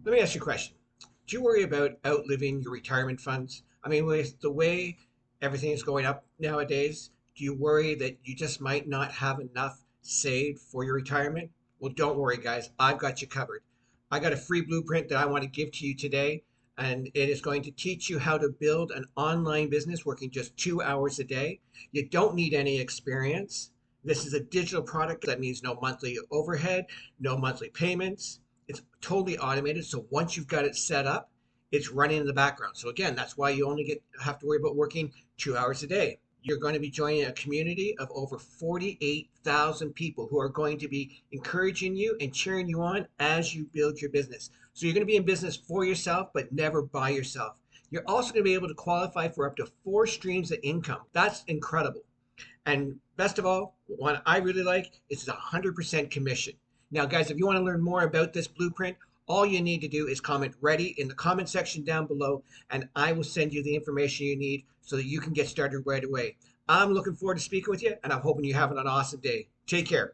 Let me ask you a question. Do you worry about outliving your retirement funds? I mean, with the way everything is going up nowadays, do you worry that you just might not have enough saved for your retirement? Well, don't worry, guys. I've got you covered. I got a free blueprint that I want to give to you today, and it is going to teach you how to build an online business working just 2 hours a day. You don't need any experience. This is a digital product that means no monthly overhead, no monthly payments. It's totally automated. So once you've got it set up, it's running in the background. So again, that's why you only have to worry about working 2 hours a day. You're going to be joining a community of over 48,000 people who are going to be encouraging you and cheering you on as you build your business. So you're going to be in business for yourself, but never by yourself. You're also going to be able to qualify for up to 4 streams of income. That's incredible. And best of all, one I really like is 100% commission. Now, guys, if you want to learn more about this blueprint, all you need to do is comment ready in the comment section down below, and I will send you the information you need so that you can get started right away. I'm looking forward to speaking with you, and I'm hoping you have an awesome day. Take care.